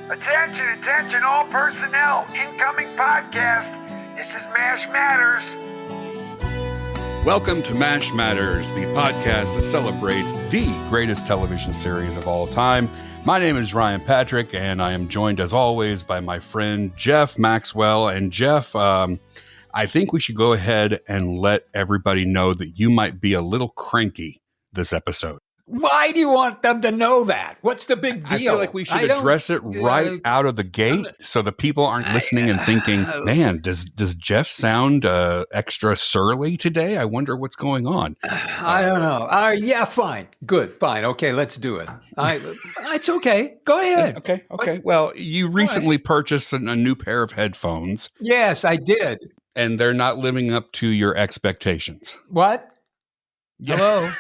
Attention, attention, all personnel. Incoming podcast. This is MASH Matters. Welcome to MASH Matters, the podcast that celebrates the greatest television series of all time. My name is Ryan Patrick, and I am joined, as always, by my friend Jeff Maxwell. And Jeff, I think we should go ahead and let everybody know that you might be a little cranky this episode. Why do you want them to know that? What's the big deal? I feel like we should address it right out of the gate so the people aren't listening and thinking, man, does Jeff sound extra surly today? I wonder what's going on. I don't know. Yeah, fine. Good. Fine. Okay, let's do it. It's okay. Go ahead. Okay. Well, you recently purchased a new pair of headphones. Yes, I did. And they're not living up to your expectations. What? Yeah. Hello?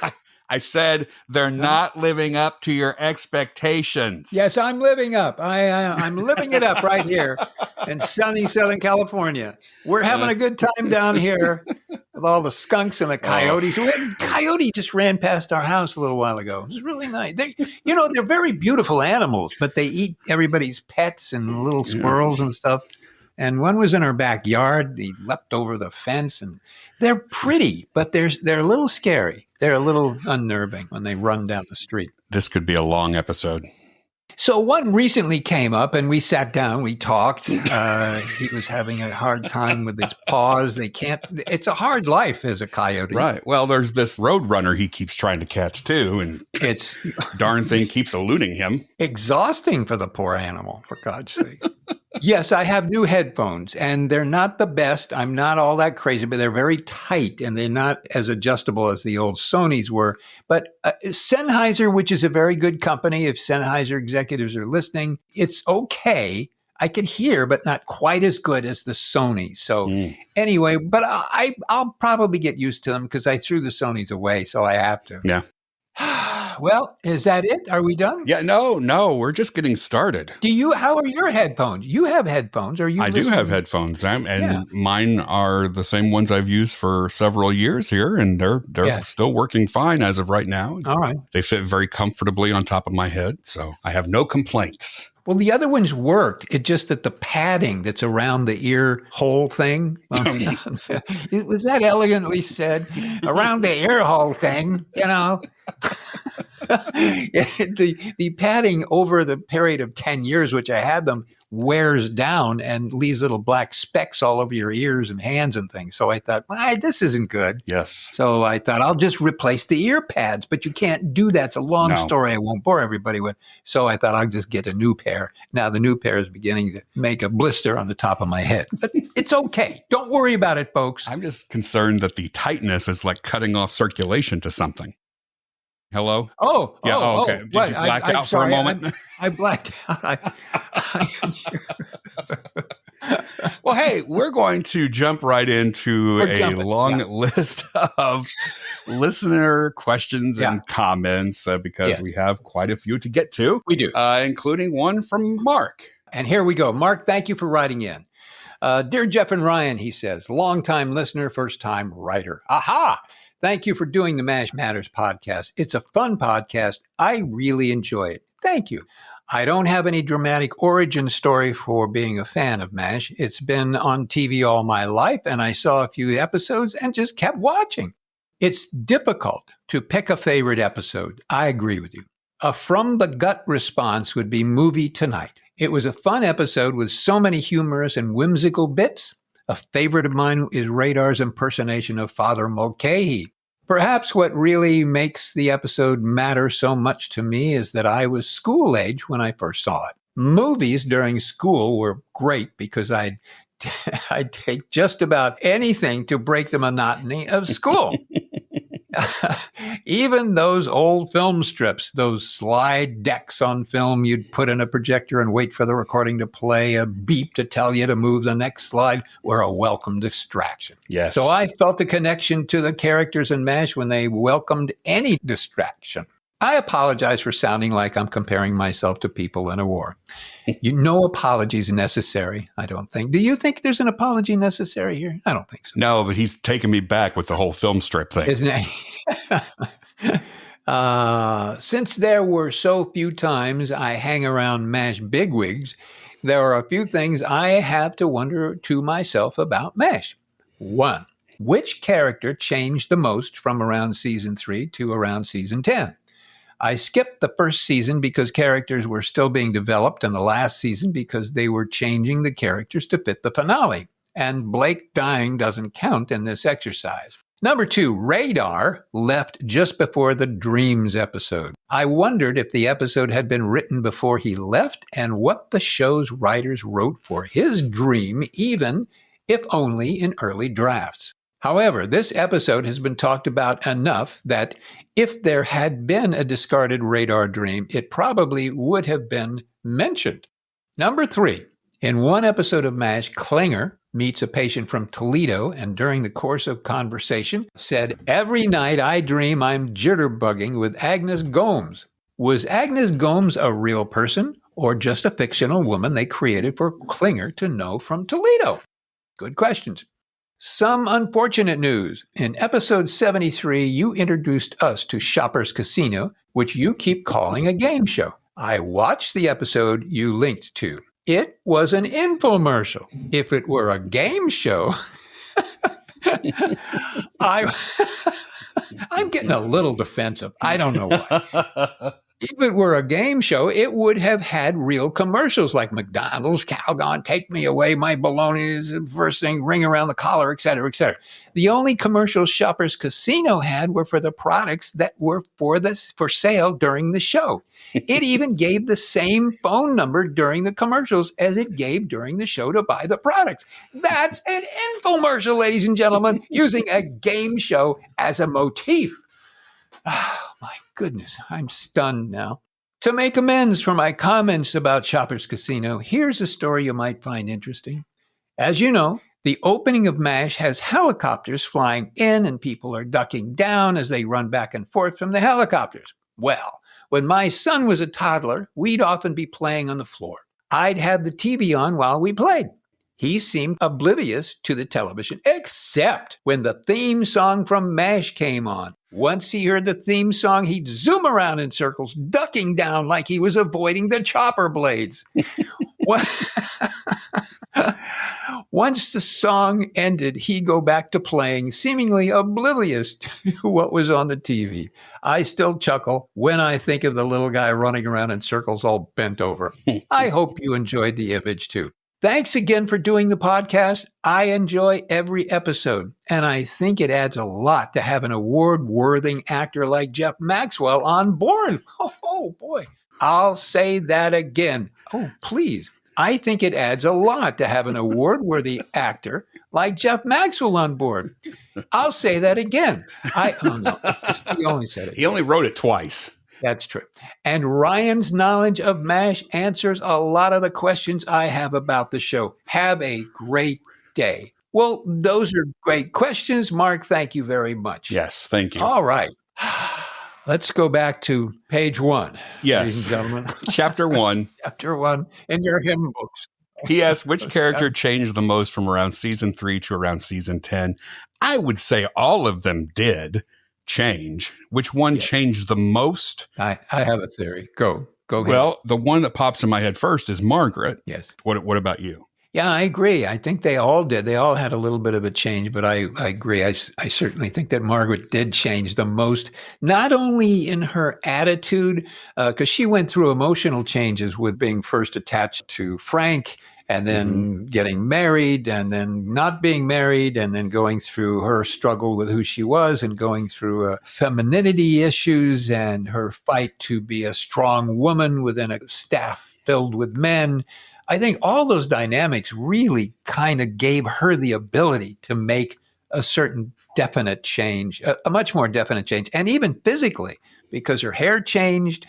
I said they're not living up to your expectations. Yes, I'm living up. I'm living it up right here in sunny Southern California. We're having a good time down here with all the skunks and the coyotes. A coyote just ran past our house a little while ago. It was really nice. They're very beautiful animals, but they eat everybody's pets and little squirrels and stuff. And one was in our backyard. He leapt over the fence, and they're pretty, but they're a little scary. They're a little unnerving when they run down the street. This could be a long episode. So one recently came up, and we sat down. We talked. He was having a hard time with his paws. It's a hard life as a coyote. Right. Well, there's this roadrunner he keeps trying to catch, too, and it's darn thing keeps eluding him. Exhausting for the poor animal, for God's sake. Yes, I have new headphones, and they're not the best. I'm not all that crazy, but they're very tight, and they're not as adjustable as the old Sonys were. But Sennheiser, which is a very good company, if Sennheiser executives are listening, it's okay. I can hear, but not quite as good as the Sony. So anyway, but I'll probably get used to them because I threw the Sonys away, so I have to. Yeah. Well, is that it? Are we done? Yeah, no, we're just getting started. How are your headphones? You have headphones. I do have headphones, mine are the same ones I've used for several years here, and they're still working fine as of right now. All right. They fit very comfortably on top of my head, so I have no complaints. Well, the other ones worked. It's just that the padding that's around the ear hole thing, was that elegantly said? Around the ear hole thing, the padding over the period of 10 years, which I had them, wears down and leaves little black specks all over your ears and hands and things. So I thought, this isn't good. Yes. So I thought I'll just replace the ear pads, but you can't do that. It's a long story I won't bore everybody with. So I thought I'll just get a new pair. Now the new pair is beginning to make a blister on the top of my head, but it's okay. Don't worry about it, folks. I'm just concerned that the tightness is like cutting off circulation to something. Hello? Okay. Did you black out for a moment? I blacked out. Well, hey, we're going to jump right into long list of listener questions and comments because we have quite a few to get to. We do. Including one from Mark. And here we go. Mark, thank you for writing in. Dear Jeff and Ryan, he says, long-time listener, first-time writer. Aha! Thank you for doing the MASH Matters podcast. It's a fun podcast. I really enjoy it. Thank you. I don't have any dramatic origin story for being a fan of MASH. It's been on TV all my life, and I saw a few episodes and just kept watching. It's difficult to pick a favorite episode. I agree with you. A from-the-gut response would be Movie Tonight. It was a fun episode with so many humorous and whimsical bits. A favorite of mine is Radar's impersonation of Father Mulcahy. Perhaps what really makes the episode matter so much to me is that I was school age when I first saw it. Movies during school were great because I'd take just about anything to break the monotony of school. Even those old film strips, those slide decks on film you'd put in a projector and wait for the recording to play a beep to tell you to move the next slide, were a welcome distraction. Yes. So I felt a connection to the characters in MASH when they welcomed any distraction. I apologize for sounding like I'm comparing myself to people in a war. No apologies necessary, I don't think. Do you think there's an apology necessary here? I don't think so. No, but he's taking me back with the whole film strip thing. Isn't it? Since there were so few times I hang around MASH bigwigs, there are a few things I have to wonder to myself about MASH. 1. Which character changed the most from around season 3 to around season 10? I skipped the first season because characters were still being developed, and the last season because they were changing the characters to fit the finale. And Blake dying doesn't count in this exercise. Number 2, Radar left just before the Dreams episode. I wondered if the episode had been written before he left and what the show's writers wrote for his dream, even if only in early drafts. However, this episode has been talked about enough that if there had been a discarded Radar dream, it probably would have been mentioned. Number 3, in one episode of MASH, Klinger meets a patient from Toledo and during the course of conversation said, "Every night I dream I'm jitterbugging with Agnes Gomes." Was Agnes Gomes a real person or just a fictional woman they created for Klinger to know from Toledo? Good questions. Some unfortunate news. In episode 73, you introduced us to Shoppers Casino, which you keep calling a game show. I watched the episode you linked to. It was an infomercial. If it were a game show, I'm getting a little defensive. I don't know why. If it were a game show, it would have had real commercials like McDonald's, Calgon, take me away, my bologna is the first thing, ring around the collar, et cetera, et cetera. The only commercials Shoppers Casino had were for the products that were for sale during the show. It even gave the same phone number during the commercials as it gave during the show to buy the products. That's an infomercial, ladies and gentlemen, using a game show as a motif. Oh, my goodness, I'm stunned now. To make amends for my comments about Shoppers Casino, here's a story you might find interesting. As you know, the opening of MASH has helicopters flying in and people are ducking down as they run back and forth from the helicopters. Well, when my son was a toddler, we'd often be playing on the floor. I'd have the TV on while we played. He seemed oblivious to the television, except when the theme song from MASH came on. Once he heard the theme song, he'd zoom around in circles, ducking down like he was avoiding the chopper blades. Once the song ended, he'd go back to playing, seemingly oblivious to what was on the TV. I still chuckle when I think of the little guy running around in circles all bent over. I hope you enjoyed the image too. Thanks again for doing the podcast. I enjoy every episode, and I think it adds a lot to have an award-worthy actor like Jeff Maxwell on board. Oh, boy. I'll say that again. Oh, please. I think it adds a lot to have an award-worthy actor like Jeff Maxwell on board. I'll say that again. He only said it. He only wrote it twice. That's true. And Ryan's knowledge of MASH answers a lot of the questions I have about the show. Have a great day. Well, those are great questions, Mark. Thank you very much. Yes, thank you. All right. Let's go back to page 1. Yes. Ladies and gentlemen. Chapter 1. Chapter 1 in your hymn books. He asked, which character changed the most from around season 3 to around season 10? I would say all of them did change. Which one changed the most? I have a theory. Go ahead. Well, the one that pops in my head first is Margaret. Yes. What about you? Yeah, I agree. I think they all did. They all had a little bit of a change, but I agree. I certainly think that Margaret did change the most, not only in her attitude, because she went through emotional changes with being first attached to Frank and then getting married and then not being married and then going through her struggle with who she was and going through femininity issues and her fight to be a strong woman within a staff filled with men. I think all those dynamics really kind of gave her the ability to make a certain definite change, a much more definite change, and even physically, because her hair changed.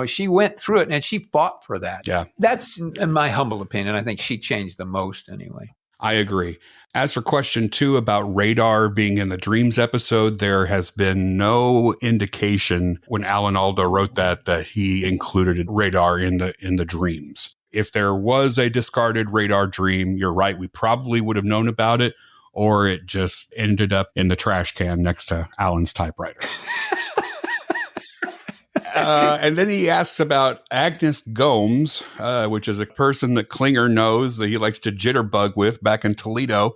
She went through it and she fought for that. Yeah. That's, in my humble opinion, I think she changed the most anyway. I agree. As for question 2 about Radar being in the Dreams episode, there has been no indication when Alan Alda wrote that he included Radar in the Dreams. If there was a discarded Radar dream, you're right, we probably would have known about it, or it just ended up in the trash can next to Alan's typewriter. And then he asks about Agnes Gomes, which is a person that Klinger knows that he likes to jitterbug with back in Toledo.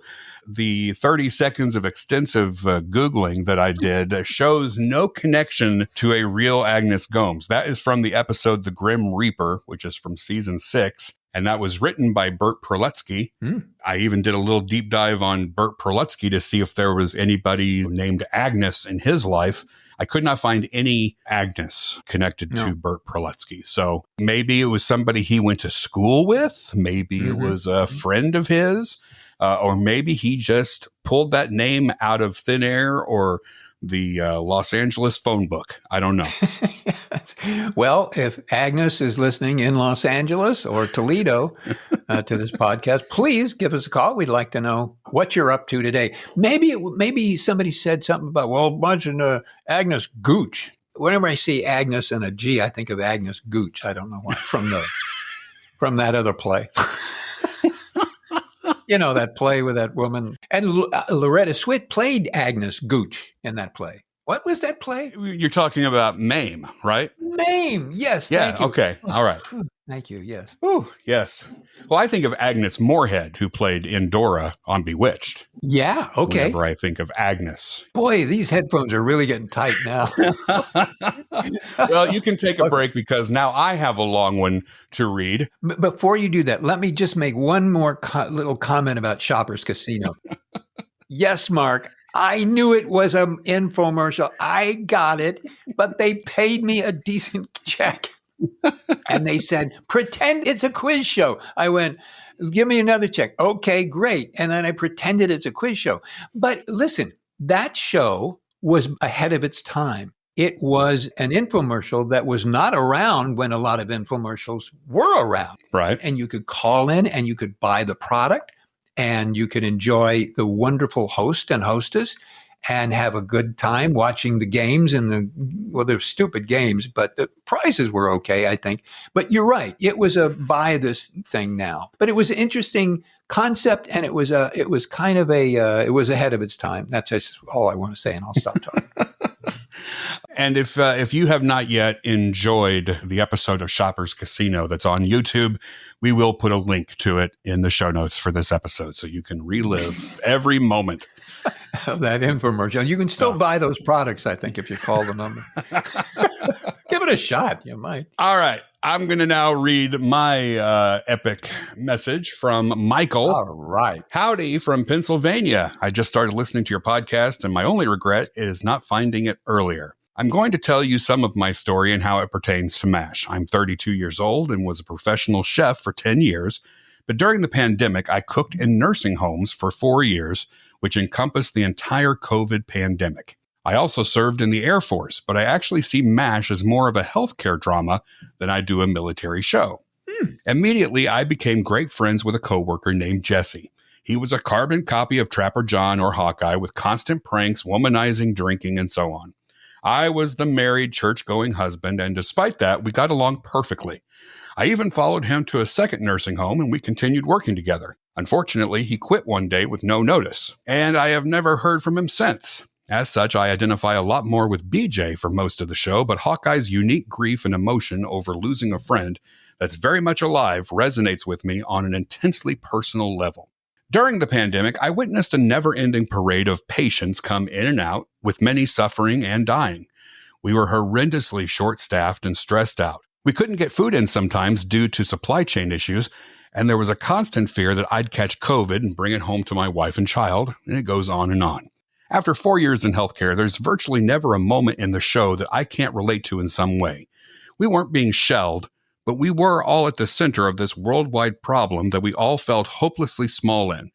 The 30 seconds of extensive Googling that I did shows no connection to a real Agnes Gomes. That is from the episode The Grim Reaper, which is from season 6. And that was written by Bert Perletsky. I even did a little deep dive on Bert Perletsky to see if there was anybody named Agnes in his life. I could not find any Agnes connected to Bert Perletsky. So maybe it was somebody he went to school with. Maybe it was a friend of his. Or maybe he just pulled that name out of thin air or the Los Angeles phone book. I don't know. Well, if Agnes is listening in Los Angeles or Toledo to this podcast, please give us a call. We'd like to know what you're up to today. Maybe somebody said something about, well, imagine Agnes Gooch. Whenever I see Agnes and a G, I think of Agnes Gooch. I don't know why, from that other play. You know, that play with that woman. And Loretta Swit played Agnes Gooch in that play. What was that play? You're talking about Mame, right? Mame, yes. Yeah, thank you. okay. All right. Thank you, yes. Ooh, yes. Well, I think of Agnes Moorehead, who played Endora on Bewitched. Yeah, okay. Whenever I think of Agnes. Boy, these headphones are really getting tight now. Well, you can take a break because now I have a long one to read. Before you do that, let me just make one more little comment about Shoppers Casino. Yes, Mark, I knew it was an infomercial. I got it, but they paid me a decent check. And they said, pretend it's a quiz show. I went, give me another check. Okay, great. And then I pretended it's a quiz show. But listen, that show was ahead of its time. It was an infomercial that was not around when a lot of infomercials were around. Right. And you could call in and you could buy the product and you could enjoy the wonderful host and hostess and have a good time watching the games and they're stupid games, but the prizes were okay, I think. But you're right. It was a buy this thing now, but it was an interesting concept and it was kind of it was ahead of its time. That's just all I want to say, and I'll stop talking. And if you have not yet enjoyed the episode of Shoppers Casino that's on YouTube, we will put a link to it in the show notes for this episode so you can relive every moment of that infomercial. You can still buy those products, I think, if you call the number. Give it a shot. You might. All right. I'm going to now read my epic message from Michael. All right. Howdy from Pennsylvania. I just started listening to your podcast, and my only regret is not finding it earlier. I'm going to tell you some of my story and how it pertains to MASH. I'm 32 years old and was a professional chef for 10 years. But during the pandemic, I cooked in nursing homes for 4 years, which encompassed the entire COVID pandemic. I also served in the Air Force, but I actually see MASH as more of a healthcare drama than I do a military show. Immediately, I became great friends with a coworker named Jesse. He was a carbon copy of Trapper John or Hawkeye with constant pranks, womanizing, drinking, and so on. I was the married, church-going husband, and despite that, we got along perfectly. I even followed him to a second nursing home, and we continued working together. Unfortunately, he quit one day with no notice, and I have never heard from him since. As such, I identify a lot more with BJ for most of the show, but Hawkeye's unique grief and emotion over losing a friend that's very much alive resonates with me on an intensely personal level. During the pandemic, I witnessed a never-ending parade of patients come in and out, with many suffering and dying. We were horrendously short-staffed and stressed out. We couldn't get food in sometimes due to supply chain issues, and there was a constant fear that I'd catch COVID and bring it home to my wife and child, and it goes on and on. After 4 years in healthcare, there's virtually never a moment in the show that I can't relate to in some way. We weren't being shelled, but we were all at the center of this worldwide problem that we all felt hopelessly small in.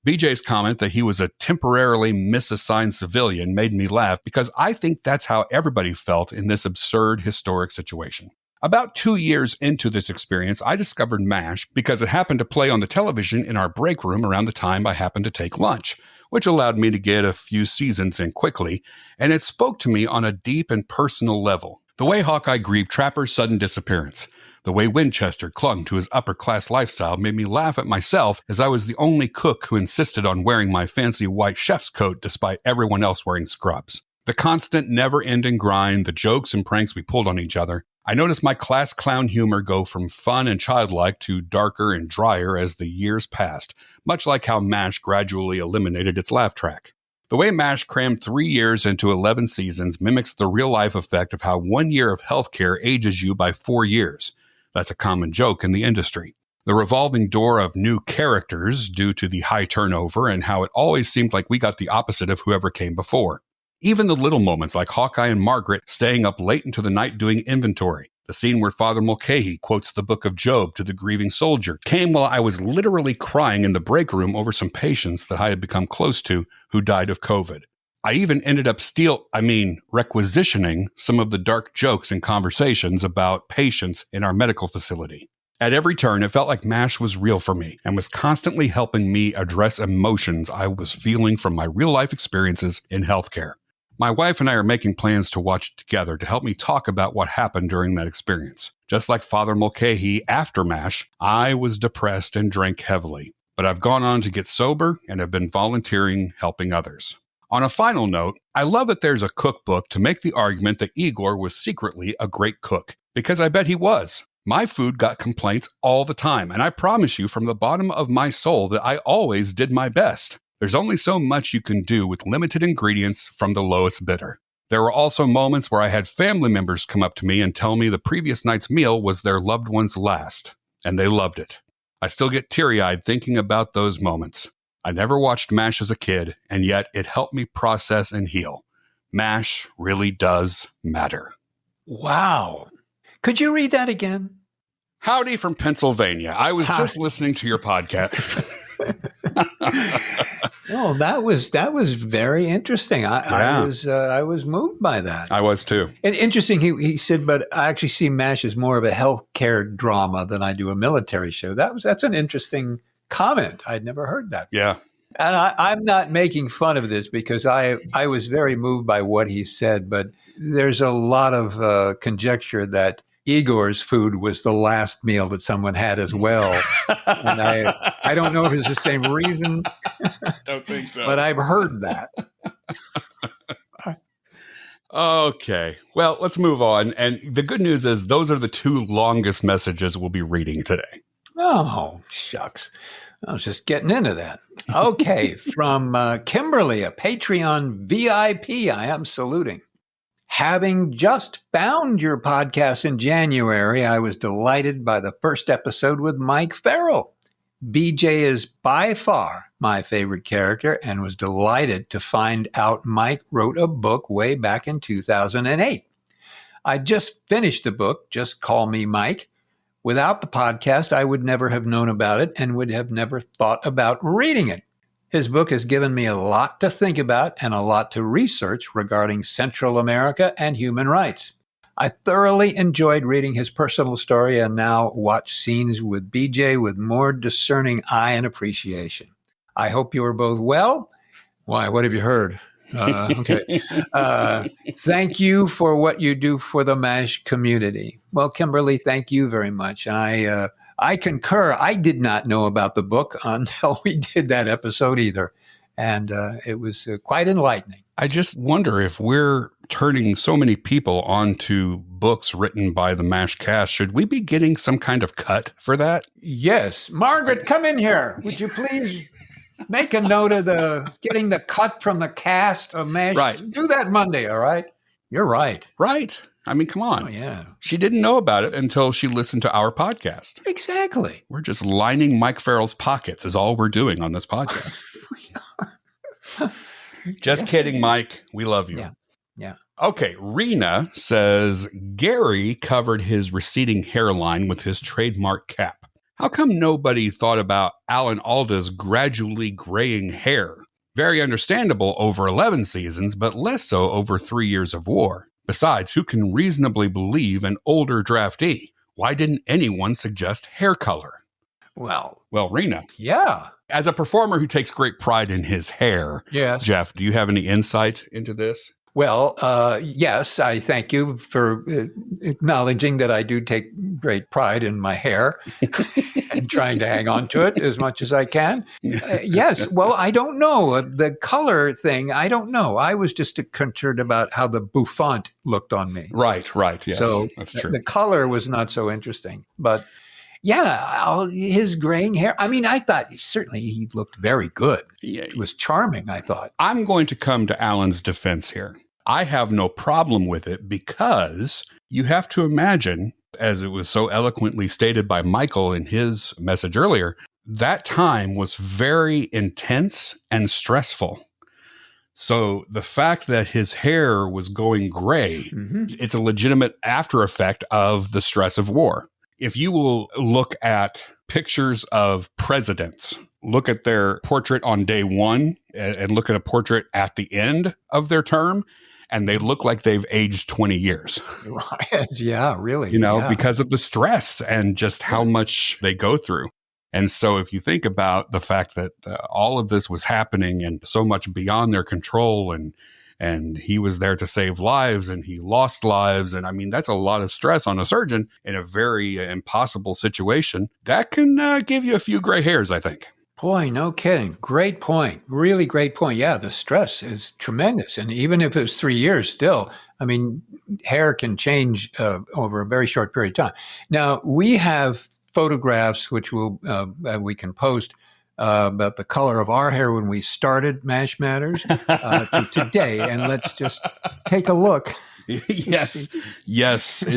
BJ's comment that he was a temporarily misassigned civilian made me laugh because I think that's how everybody felt in this absurd historic situation. About 2 years into this experience, I discovered MASH because it happened to play on the television in our break room around the time I happened to take lunch, which allowed me to get a few seasons in quickly, and it spoke to me on a deep and personal level. The way Hawkeye grieved Trapper's sudden disappearance. The way Winchester clung to his upper-class lifestyle made me laugh at myself, as I was the only cook who insisted on wearing my fancy white chef's coat despite everyone else wearing scrubs. The constant, never-ending grind, the jokes and pranks we pulled on each other. I noticed my class clown humor go from fun and childlike to darker and drier as the years passed, much like how MASH gradually eliminated its laugh track. The way MASH crammed 3 years into 11 seasons mimics the real-life effect of how 1 year of healthcare ages you by 4 years. That's a common joke in the industry. The revolving door of new characters due to the high turnover and how it always seemed like we got the opposite of whoever came before. Even the little moments like Hawkeye and Margaret staying up late into the night doing inventory. The scene where Father Mulcahy quotes the book of Job to the grieving soldier came while I was literally crying in the break room over some patients that I had become close to who died of COVID. I even ended up requisitioning some of the dark jokes and conversations about patients in our medical facility. At every turn, it felt like MASH was real for me and was constantly helping me address emotions I was feeling from my real-life experiences in healthcare. My wife and I are making plans to watch it together to help me talk about what happened during that experience. Just like Father Mulcahy after MASH, I was depressed and drank heavily. But I've gone on to get sober and have been volunteering helping others. On a final note, I love that there's a cookbook to make the argument that Igor was secretly a great cook, because I bet he was. My food got complaints all the time, and I promise you from the bottom of my soul that I always did my best. There's only so much you can do with limited ingredients from the lowest bidder. There were also moments where I had family members come up to me and tell me the previous night's meal was their loved one's last, and they loved it. I still get teary-eyed thinking about those moments. I never watched MASH as a kid, and yet it helped me process and heal. MASH really does matter. Wow. Could you read that again? Howdy from Pennsylvania. I was just listening to your podcast. Oh, that was very interesting. I was moved by that. I was too. And interesting, he said, but I actually see MASH as more of a healthcare drama than I do a military show. That's an interesting comment. I'd never heard that. Yeah. And I'm not making fun of this because I was very moved by what he said, but there's a lot of conjecture that Igor's food was the last meal that someone had as well. And I don't know if it's the same reason. Don't think so. But I've heard that. Okay. Well, let's move on. And the good news is those are the 2 longest messages we'll be reading today. Oh, shucks. I was just getting into that. Okay. From Kimberly, a Patreon VIP, I am saluting. Having just found your podcast in January, I was delighted by the first episode with Mike Farrell. BJ is by far my favorite character and was delighted to find out Mike wrote a book way back in 2008. I just finished the book, Just Call Me Mike. Without the podcast, I would never have known about it and would have never thought about reading it. His book has given me a lot to think about and a lot to research regarding Central America and human rights. I thoroughly enjoyed reading his personal story and now watch scenes with BJ with more discerning eye and appreciation. I hope you are both well. Why, what have you heard? Okay. Thank you for what you do for the MASH community. Well, Kimberly, thank you very much. And I concur. I did not know about the book until we did that episode either. And it was quite enlightening. I just wonder if we're turning so many people onto books written by the MASH cast. Should we be getting some kind of cut for that? Yes. Margaret, come in here. Would you please make a note of getting the cut from the cast of MASH? Right. Do that Monday, all right? You're right. Right. I mean, come on. Oh, yeah. She didn't know about it until she listened to our podcast. Exactly. We're just lining Mike Farrell's pockets is all we're doing on this podcast. Just kidding, Mike. We love you. Yeah. Okay. Rena says Gary covered his receding hairline with his trademark cap. How come nobody thought about Alan Alda's gradually graying hair? Very understandable over 11 seasons, but less so over 3 years of war. Besides, who can reasonably believe an older draftee? Why didn't anyone suggest hair color? Well, Rena. yeah. As a performer who takes great pride in his hair, Yes. Jeff, do you have any insight into this? Well, yes, I thank you for acknowledging that I do take great pride in my hair and trying to hang on to it as much as I can. Yes, well, I don't know. The color thing, I don't know. I was just concerned about how the bouffant looked on me. Right. Yes, So that's true. the color was not so interesting. But yeah, his graying hair. I mean, I thought certainly he looked very good. Yeah. It was charming, I thought. I'm going to come to Alan's defense here. I have no problem with it because you have to imagine, as it was so eloquently stated by Michael in his message earlier, that time was very intense and stressful. So the fact that his hair was going gray, it's a legitimate after effect of the stress of war. If you will look at pictures of presidents, look at their portrait on day one and look at a portrait at the end of their term, and they look like they've aged 20 years. Right. Yeah, really. Because of the stress and just how much they go through. And so if you think about the fact that all of this was happening and so much beyond their control, and he was there to save lives and he lost lives. And I mean, that's a lot of stress on a surgeon in a very impossible situation. That can give you a few gray hairs, I think. Boy, no kidding. Great point. Really great point. Yeah, the stress is tremendous. And even if it was 3 years still, I mean, hair can change over a very short period of time. Now, we have photographs which we can post about the color of our hair when we started MASH Matters to today. And let's just take a look. Yes. The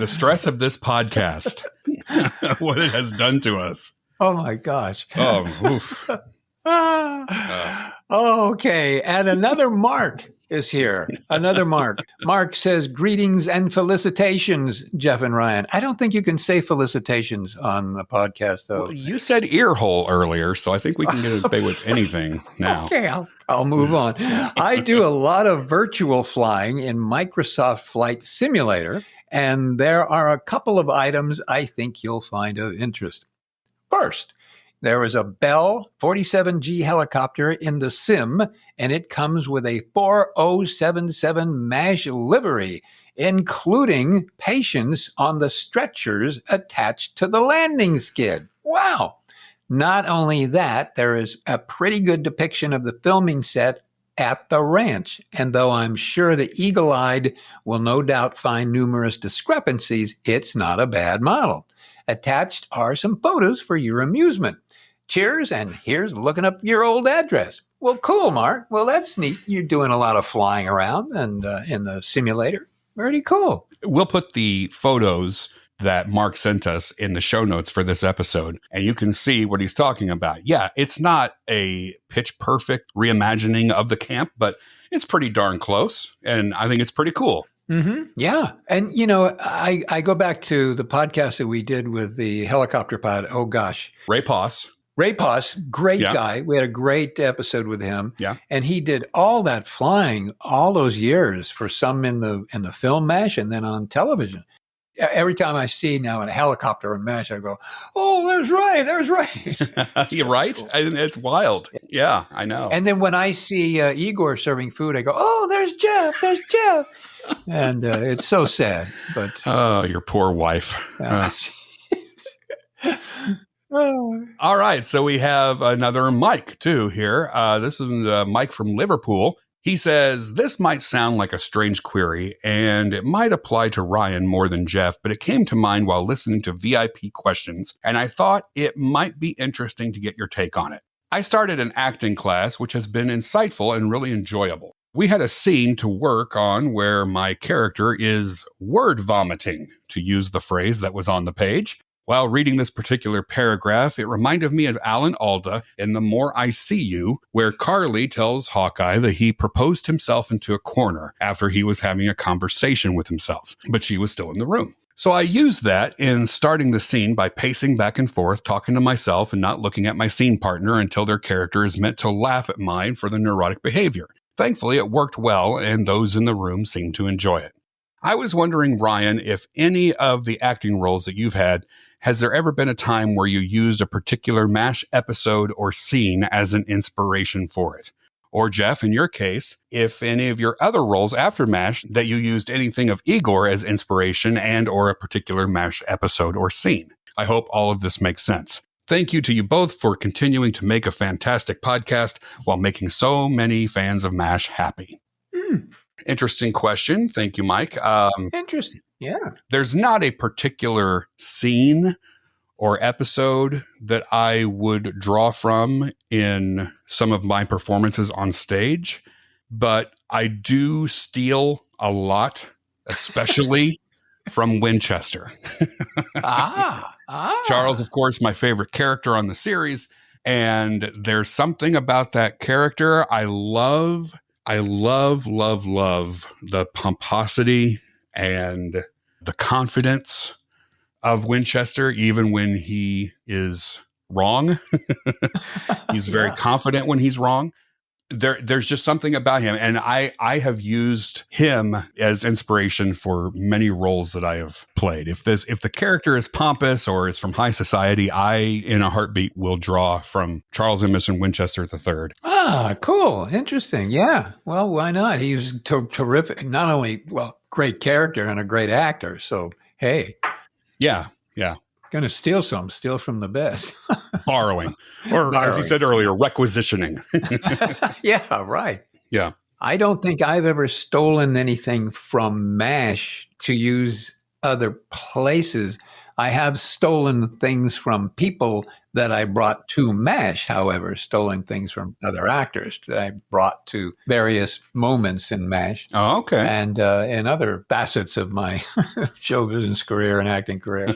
stress of this podcast, what it has done to us. Oh, my gosh. Oh, oof. Okay. And another Mark is here. Another Mark. Mark says, greetings and felicitations, Jeff and Ryan. I don't think you can say felicitations on the podcast, though. Well, you said ear hole earlier, so I think we can get away with anything now. Okay, I'll move on. I do a lot of virtual flying in Microsoft Flight Simulator, and there are a couple of items I think you'll find of interest. First, there is a Bell 47G helicopter in the sim, and it comes with a 4077 MASH livery, including patients on the stretchers attached to the landing skid. Wow! Not only that, there is a pretty good depiction of the filming set at the ranch, and though I'm sure the eagle-eyed will no doubt find numerous discrepancies, it's not a bad model. Attached are some photos for your amusement. Cheers, and here's looking up your old address. Well, cool, Mark. Well, that's neat. You're doing a lot of flying around and in the simulator. Pretty cool. We'll put the photos that Mark sent us in the show notes for this episode, and you can see what he's talking about. Yeah, it's not a pitch perfect reimagining of the camp, but it's pretty darn close, and I think it's pretty cool. Mm-hmm. Yeah. And, I go back to the podcast that we did with the helicopter pilot. Oh, gosh. Ray Poss, great guy. We had a great episode with him. Yeah. And he did all that flying all those years for some in the film MASH and then on television. Every time I see now a helicopter in MASH, I go, oh, there's Ray. You're right. It's wild. Yeah, I know. And then when I see Igor serving food, I go, oh, there's Jeff. And it's so sad. But oh, your poor wife. All right. So we have another Mike, too, here. This is Mike from Liverpool. He says, this might sound like a strange query, and it might apply to Ryan more than Jeff, but it came to mind while listening to VIP questions, and I thought it might be interesting to get your take on it. I started an acting class, which has been insightful and really enjoyable. We had a scene to work on where my character is word vomiting, to use the phrase that was on the page. While reading this particular paragraph, it reminded me of Alan Alda in The More I See You, where Carly tells Hawkeye that he proposed himself into a corner after he was having a conversation with himself, but she was still in the room. So I used that in starting the scene by pacing back and forth, talking to myself and not looking at my scene partner until their character is meant to laugh at mine for the neurotic behavior. Thankfully, it worked well, and those in the room seemed to enjoy it. I was wondering, Ryan, if any of the acting roles that you've had, has there ever been a time where you used a particular MASH episode or scene as an inspiration for it? Or Jeff, in your case, if any of your other roles after MASH that you used anything of Igor as inspiration and or a particular MASH episode or scene. I hope all of this makes sense. Thank you to you both for continuing to make a fantastic podcast while making so many fans of MASH happy. Interesting question. Thank you, Mike. Interesting. Yeah. There's not a particular scene or episode that I would draw from in some of my performances on stage, but I do steal a lot, especially from Winchester. Charles, of course, my favorite character on the series, and there's something about that character I love, love the pomposity and the confidence of Winchester, even when he is wrong. He's very confident when he's wrong. There's just something about him. And I have used him as inspiration for many roles that I have played. If the character is pompous or is from high society, I, in a heartbeat, will draw from Charles Emerson Winchester III. Ah, cool. Interesting. Yeah. Well, why not? He was terrific. Not only, great character and a great actor. So, hey. Yeah. Going to steal from the best. Borrowing. Or, as you said earlier, requisitioning. Yeah, right. Yeah. I don't think I've ever stolen anything from MASH to use other places. I have stolen things from people that I brought to MASH, however, stolen things from other actors that I brought to various moments in MASH. Oh, okay. And in other facets of my show business career and acting career.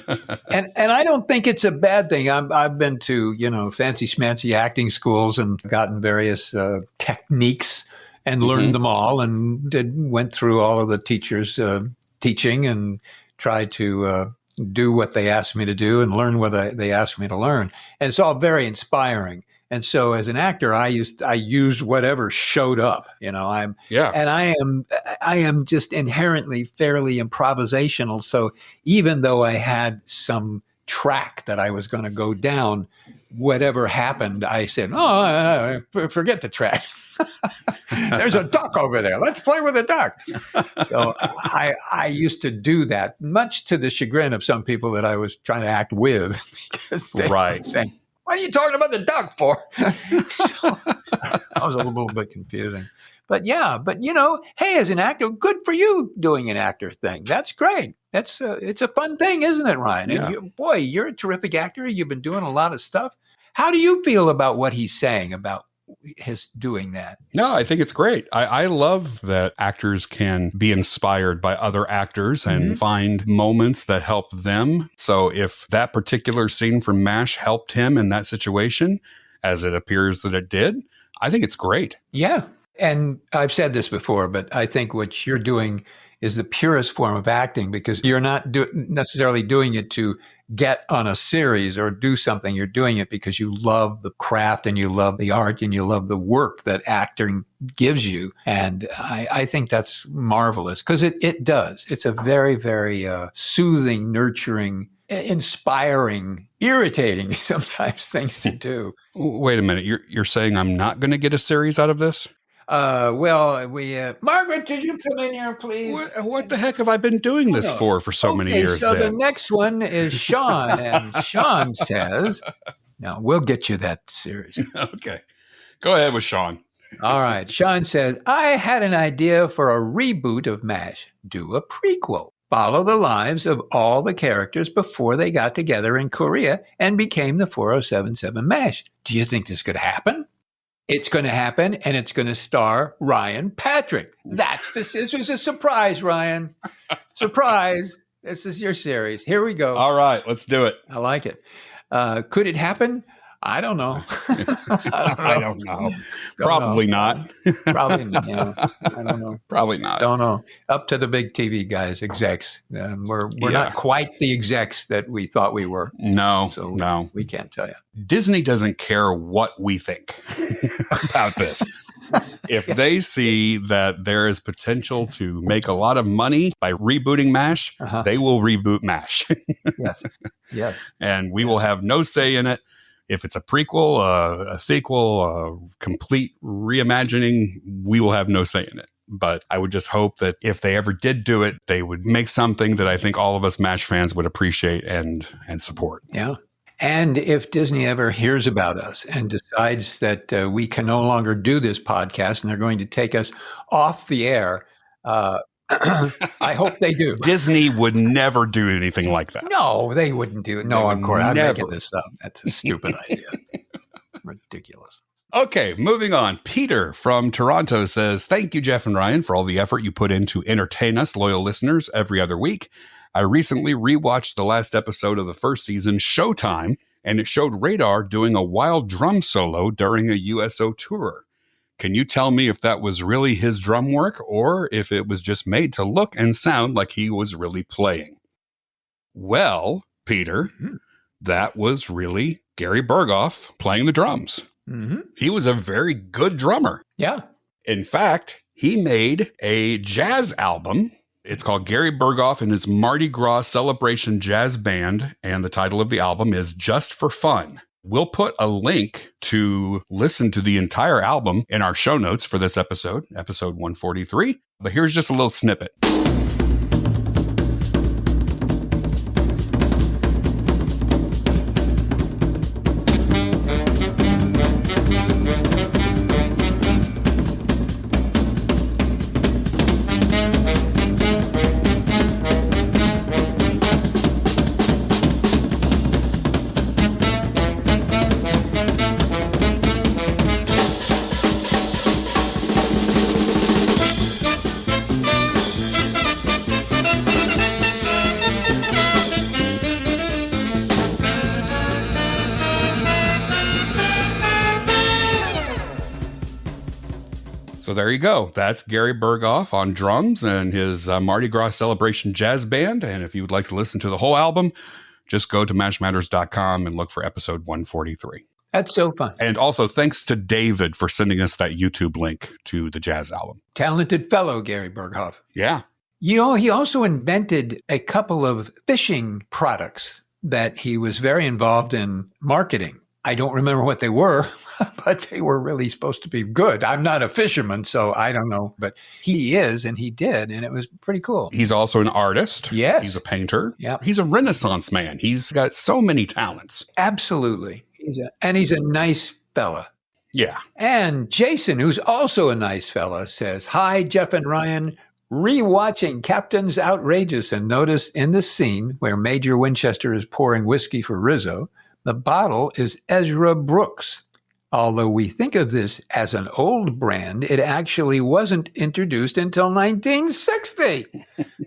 And I don't think it's a bad thing. I've been to, fancy schmancy acting schools and gotten various techniques and learned them all and went through all of the teachers' teaching and tried to do what they asked me to do and learn what they asked me to learn. And it's all very inspiring. And so as an actor, I used whatever showed up, and I am just inherently fairly improvisational. So even though I had some track that I was going to go down, whatever happened, I said, forget the track. There's a duck over there. Let's play with a duck. So I used to do that, much to the chagrin of some people that I was trying to act with, because they were saying, "What are you talking about the duck for?" So that was a little bit confusing. But hey, as an actor, good for you doing an actor thing. That's great. It's a fun thing, isn't it, Ryan? Yeah. And you're a terrific actor. You've been doing a lot of stuff. How do you feel about what he's saying about his doing that? No, I think it's great. I love that actors can be inspired by other actors and find moments that help them. So if that particular scene from MASH helped him in that situation, as it appears that it did, I think it's great. Yeah. And I've said this before, but I think what you're doing is the purest form of acting, because you're not necessarily doing it to get on a series or do something. You're doing it because you love the craft and you love the art and you love the work that acting gives you. And I think that's marvelous, because it does. It's a very, very soothing, nurturing, inspiring, irritating sometimes things to do. Wait a minute. You're saying I'm not going to get a series out of this? Margaret, did you come in here, please? What the heck have I been doing this for so many years? So then? The next one is Sean, and Sean says, "No, we'll get you that series." Okay, go ahead with Sean. All right, Sean says, "I had an idea for a reboot of MASH. Do a prequel. Follow the lives of all the characters before they got together in Korea and became the 4077 MASH. Do you think this could happen?" It's going to happen, and it's going to star Ryan Patrick. This was a surprise, Ryan. Surprise. This is your series. Here we go. All right, let's do it. I like it. Could it happen? I don't know. I don't know. Probably not. Probably not. Yeah. I don't know. Probably not. Don't know. Up to the big TV guys, execs. We're not quite the execs that we thought we were. No, so no. We can't tell you. Disney doesn't care what we think about this. If they see that there is potential to make a lot of money by rebooting MASH, they will reboot MASH. Yes. And we will have no say in it. If it's a prequel, a sequel, a complete reimagining, we will have no say in it. But I would just hope that if they ever did do it, they would make something that I think all of us MASH fans would appreciate and support. Yeah. And if Disney ever hears about us and decides that we can no longer do this podcast and they're going to take us off the air, I hope they do. Disney would never do anything like that. No, they wouldn't do it. No, of course. I'm never. making this up. That's a stupid idea. Ridiculous. Okay, moving on. Peter from Toronto says, thank you, Jeff and Ryan, for all the effort you put in to entertain us, loyal listeners, every other week. I recently rewatched the last episode of the first season, Showtime, and it showed Radar doing a wild drum solo during a USO tour. Can you tell me if that was really his drum work or if it was just made to look and sound like he was really playing? Well, Peter, that was really Gary Berghoff playing the drums. Mm-hmm. He was a very good drummer. Yeah. In fact, he made a jazz album. It's called Gary Berghoff and his Mardi Gras Celebration Jazz Band, and the title of the album is Just for Fun. We'll put a link to listen to the entire album in our show notes for this episode 143. But here's just a little snippet. So there you go. That's Gary Berghoff on drums and his Mardi Gras Celebration Jazz Band. And if you would like to listen to the whole album, just go to mashmatters.com and look for episode 143. That's so fun. And also thanks to David for sending us that YouTube link to the jazz album. Talented fellow, Gary Berghoff. Yeah. You know, he also invented a couple of fishing products that he was very involved in marketing. I don't remember what they were, but they were really supposed to be good. I'm not a fisherman, so I don't know, but he is, and he did, and it was pretty cool. He's also an artist. Yes. He's a painter. Yeah. He's a Renaissance man. He's got so many talents. Absolutely. He's a nice fella. Yeah. And Jason, who's also a nice fella, says, hi, Jeff and Ryan. Rewatching Captain's Outrageous and noticed in the scene where Major Winchester is pouring whiskey for Rizzo, the bottle is Ezra Brooks. Although we think of this as an old brand, it actually wasn't introduced until 1960.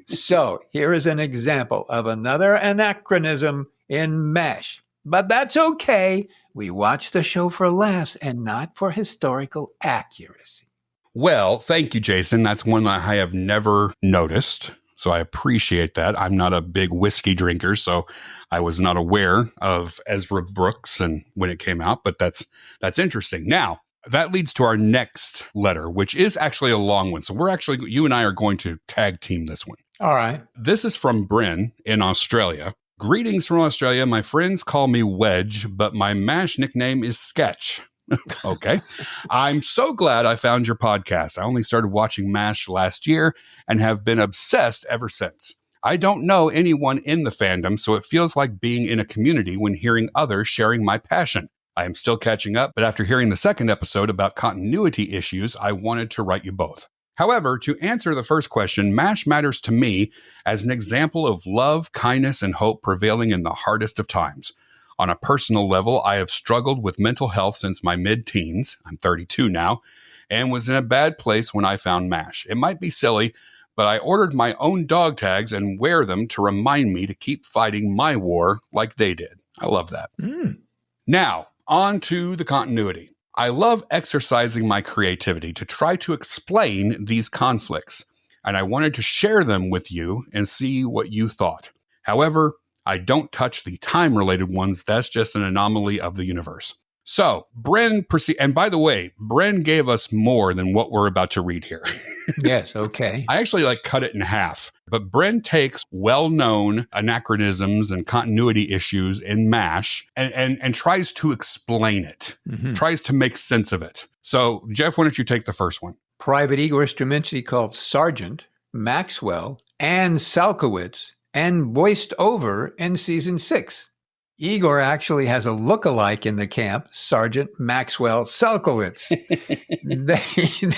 So here is an example of another anachronism in MASH. But that's okay. We watch the show for laughs and not for historical accuracy. Well, thank you, Jason. That's one that I have never noticed. So I appreciate that. I'm not a big whiskey drinker, so I was not aware of Ezra Brooks and when it came out, but that's interesting. Now, that leads to our next letter, which is actually a long one. So you and I are going to tag team this one. All right. This is from Bryn in Australia. Greetings from Australia. My friends call me Wedge, but my MASH nickname is Sketch. Okay. I'm so glad I found your podcast. I only started watching MASH last year and have been obsessed ever since. I don't know anyone in the fandom, so it feels like being in a community when hearing others sharing my passion. I am still catching up, but after hearing the second episode about continuity issues, I wanted to write you both. However, to answer the first question, MASH matters to me as an example of love, kindness, and hope prevailing in the hardest of times. On a personal level, I have struggled with mental health since my mid-teens, I'm 32 now, and was in a bad place when I found MASH. It might be silly, but I ordered my own dog tags and wear them to remind me to keep fighting my war like they did. I love that. Now, on to the continuity. I love exercising my creativity to try to explain these conflicts, and I wanted to share them with you and see what you thought. However, I don't touch the time-related ones. That's just an anomaly of the universe. So Bryn and by the way, Bryn gave us more than what we're about to read here. Yes, okay. I actually cut it in half, but Bryn takes well-known anachronisms and continuity issues in MASH and tries to explain it, tries to make sense of it. So Jeff, why don't you take the first one? Private Igor Straminsky called Sergeant, Maxwell, and Salkowitz, and voiced over in season 6. Igor actually has a look-alike in the camp, Sergeant Maxwell Salkowitz.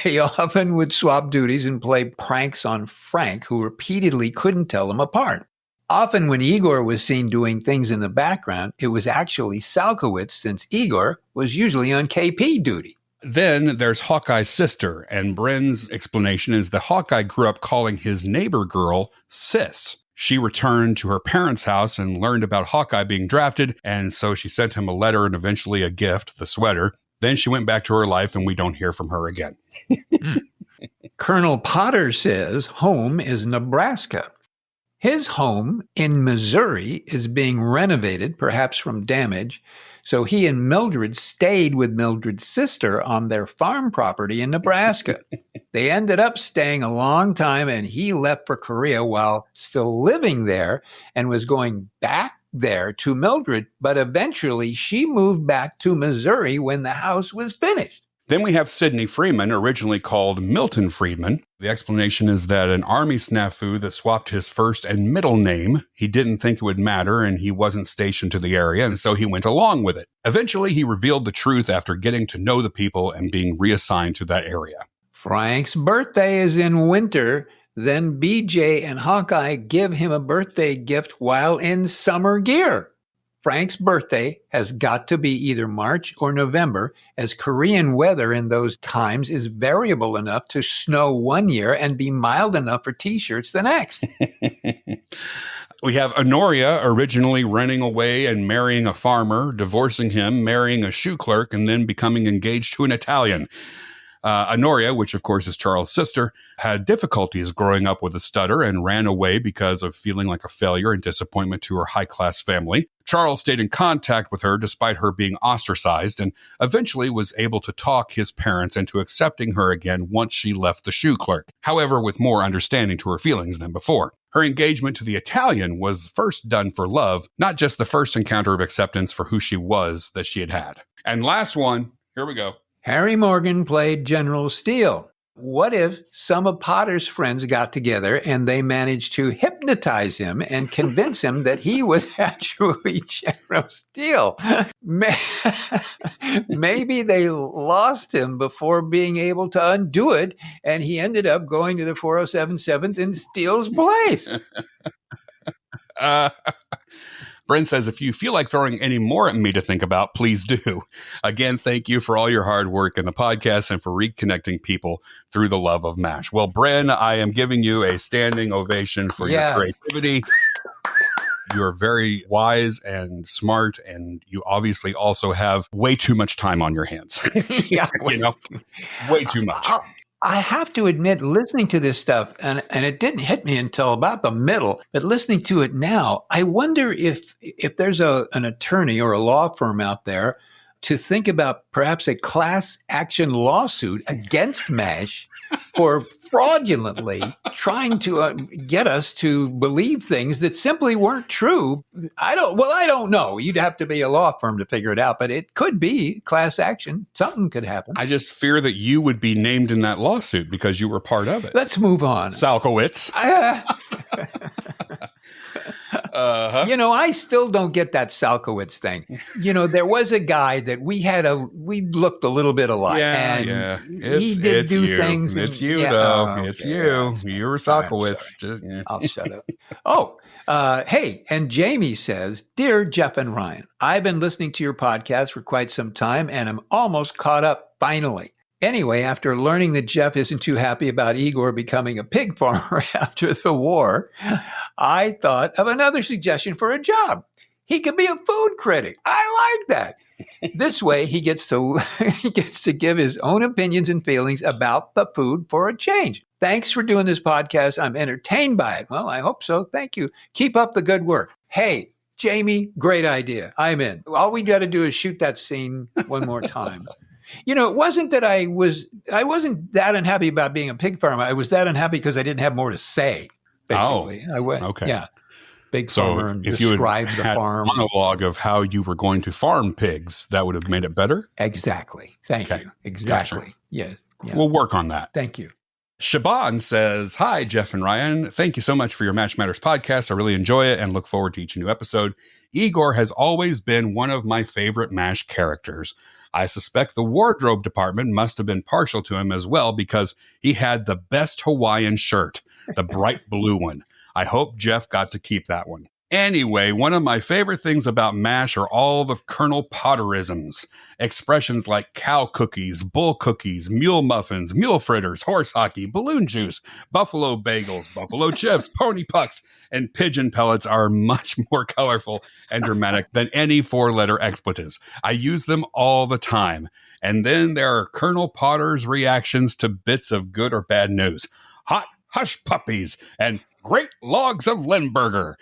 They often would swap duties and play pranks on Frank, who repeatedly couldn't tell them apart. Often when Igor was seen doing things in the background, it was actually Salkowitz, since Igor was usually on KP duty. Then there's Hawkeye's sister, and Bryn's explanation is that Hawkeye grew up calling his neighbor girl Sis. She returned to her parents' house and learned about Hawkeye being drafted, and so she sent him a letter and eventually a gift, the sweater. Then she went back to her life, and we don't hear from her again. Colonel Potter says home is Nebraska. His home in Missouri is being renovated, perhaps from damage, so he and Mildred stayed with Mildred's sister on their farm property in Nebraska. They ended up staying a long time, and he left for Korea while still living there and was going back there to Mildred, but eventually she moved back to Missouri when the house was finished. Then we have Sidney Freeman, originally called Milton Friedman. The explanation is that an army snafu that swapped his first and middle name. He didn't think it would matter, and he wasn't stationed to the area, and so he went along with it. Eventually, he revealed the truth after getting to know the people and being reassigned to that area. Frank's birthday is in winter. Then BJ and Hawkeye give him a birthday gift while in summer gear. Frank's birthday has got to be either March or November, as Korean weather in those times is variable enough to snow one year and be mild enough for T-shirts the next. We have Honoria originally running away and marrying a farmer, divorcing him, marrying a shoe clerk, and then becoming engaged to an Italian. Honoria, which of course is Charles' sister, had difficulties growing up with a stutter and ran away because of feeling like a failure and disappointment to her high-class family. Charles stayed in contact with her despite her being ostracized and eventually was able to talk his parents into accepting her again once she left the shoe clerk, however with more understanding to her feelings than before. Her engagement to the Italian was first done for love, not just the first encounter of acceptance for who she was that she had had. And last one, here we go. Harry Morgan played General Steele. What if some of Potter's friends got together and they managed to hypnotize him and convince him that he was actually General Steele? Maybe they lost him before being able to undo it, and he ended up going to the 407 in Steele's place. Brent says, if you feel like throwing any more at me to think about, please do. Again, thank you for all your hard work in the podcast and for reconnecting people through the love of MASH. Well, Bren, I am giving you a standing ovation for your creativity. You're very wise and smart, and you obviously also have way too much time on your hands. Way too much. I have to admit, listening to this stuff, and it didn't hit me until about the middle, but listening to it now, I wonder if there's an attorney or a law firm out there to think about perhaps a class action lawsuit against MASH for fraudulently trying to get us to believe things that simply weren't true. I don't know. You'd have to be a law firm to figure it out, but it could be class action. Something could happen. I just fear that you would be named in that lawsuit because you were part of it. Let's move on. Salkowitz. I still don't get that Salkowitz thing. There was a guy that we looked a little bit alike. He did do things. It's you, though. It's you. You were Salkowitz. I'll shut up. Hey, and Jamie says, Dear Jeff and Ryan, I've been listening to your podcast for quite some time, and I'm almost caught up finally. Anyway, after learning that Jeff isn't too happy about Igor becoming a pig farmer after the war, I thought of another suggestion for a job. He could be a food critic. I like that. This way, he gets to give his own opinions and feelings about the food for a change. Thanks for doing this podcast. I'm entertained by it. Well, I hope so. Thank you. Keep up the good work. Hey, Jamie, great idea. I'm in. All we got to do is shoot that scene one more time. It wasn't that I wasn't that unhappy about being a pig farmer. I was that unhappy because I didn't have more to say, basically. Oh, I went, okay. Yeah. Big So farmer and if you describe the had farm. a monologue of how you were going to farm pigs, that would have made it better? Exactly. Thank Okay. you. Exactly. Gotcha. Yeah. We'll work on that. Thank you. Shaban says, "Hi, Jeff and Ryan. Thank you so much for your Match Matters podcast. I really enjoy it and look forward to each new episode. Igor has always been one of my favorite MASH characters. I suspect the wardrobe department must have been partial to him as well because he had the best Hawaiian shirt, the bright blue one. I hope Jeff got to keep that one. Anyway, one of my favorite things about MASH are all the Colonel Potterisms. Expressions like cow cookies, bull cookies, mule muffins, mule fritters, horse hockey, balloon juice, buffalo bagels, buffalo chips, pony pucks, and pigeon pellets are much more colorful and dramatic than any four-letter expletives. I use them all the time. And then there are Colonel Potter's reactions to bits of good or bad news. Hot hush puppies and great logs of Limburger.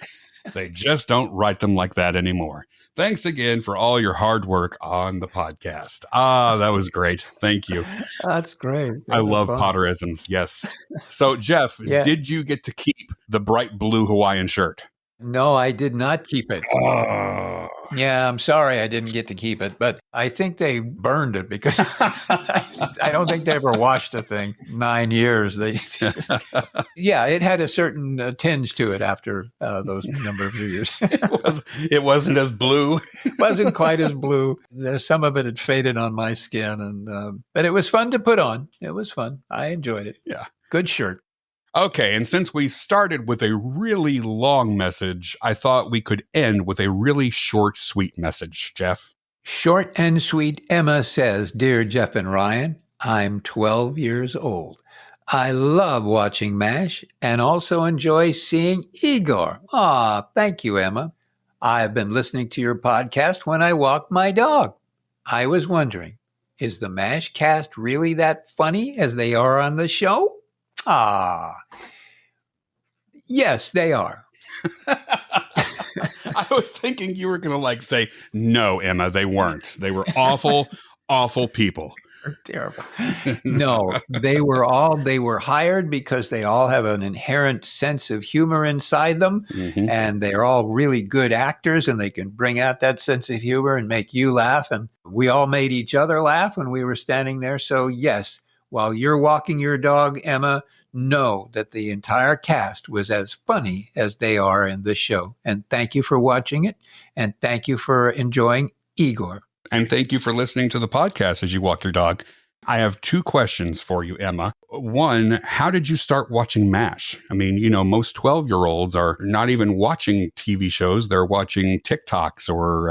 They just don't write them like that anymore. Thanks again for all your hard work on the podcast." That was great. Thank you. That's great. I love Potterisms. Yes. So, Jeff, Yeah. did you get to keep the bright blue Hawaiian shirt? No, I did not keep it. Oh. Yeah, I'm sorry I didn't get to keep it, but I think they burned it because I don't think they ever washed the thing. 9 years. Yeah, it had a certain tinge to it after those number of years. It wasn't as blue. It wasn't quite as blue. There's some of it had faded on my skin, and but it was fun to put on. It was fun. I enjoyed it. Yeah. Good shirt. Okay, and since we started with a really long message, I thought we could end with a really short, sweet message, Jeff. Short and sweet. Emma says, "Dear Jeff and Ryan, I'm 12 years old. I love watching MASH and also enjoy seeing Igor." Thank you, Emma. "I've been listening to your podcast when I walk my dog. I was wondering, is the MASH cast really that funny as they are on the show?" Yes, they are. I was thinking you were going to say, "No, Emma, they weren't. They were awful, awful people." Terrible. No, they were hired because they all have an inherent sense of humor inside them, and they're all really good actors, and they can bring out that sense of humor and make you laugh. And we all made each other laugh when we were standing there. So yes, while you're walking your dog, Emma, know that the entire cast was as funny as they are in this show. And thank you for watching it, and thank you for enjoying Igor. And thank you for listening to the podcast as you walk your dog. I have two questions for you, Emma. One, how did you start watching MASH? I mean, most 12-year-olds are not even watching TV shows. They're watching TikToks or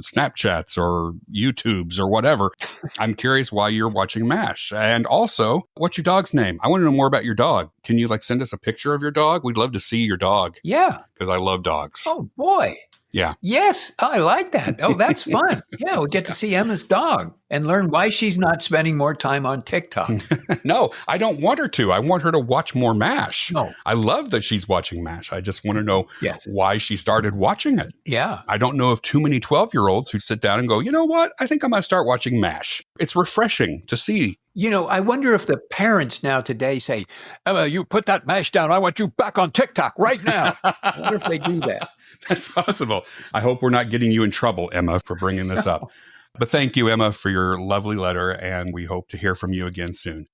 Snapchats or YouTubes or whatever. I'm curious why you're watching MASH. And also, what's your dog's name? I want to know more about your dog. Can you send us a picture of your dog? We'd love to see your dog. Yeah. Because I love dogs. Oh, boy. Yeah. Yes. I like that. Oh, that's fun. Yeah. We'll get to see Emma's dog and learn why she's not spending more time on TikTok. No, I don't want her to. I want her to watch more MASH. No. I love that she's watching MASH. I just want to know Yes. why she started watching it. Yeah. I don't know of too many 12-year-olds who sit down and go, you know what? I think I'm going to start watching MASH. It's refreshing to see. I wonder if the parents now today say, "Emma, you put that MASH down. I want you back on TikTok right now." I wonder if they do that. That's possible. I hope we're not getting you in trouble, Emma, for bringing this up. But thank you, Emma, for your lovely letter, and we hope to hear from you again soon.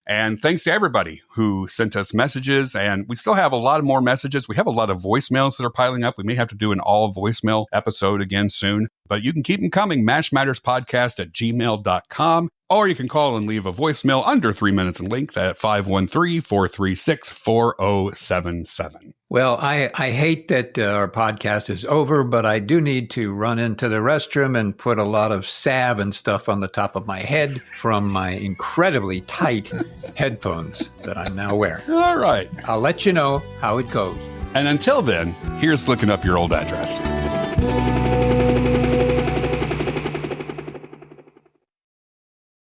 And thanks to everybody who sent us messages, and we still have a lot of more messages. We have a lot of voicemails that are piling up. We may have to do an all voicemail episode again soon, but you can keep them coming. mashmatterspodcast@gmail.com, or you can call and leave a voicemail under 3 minutes and link that 513-436-4077. Well, I hate that our podcast is over, but I do need to run into the restroom and put a lot of salve and stuff on the top of my head from my incredibly tight headphones that I'm now wearing. All right. I'll let you know how it goes. And until then, here's looking up your old address.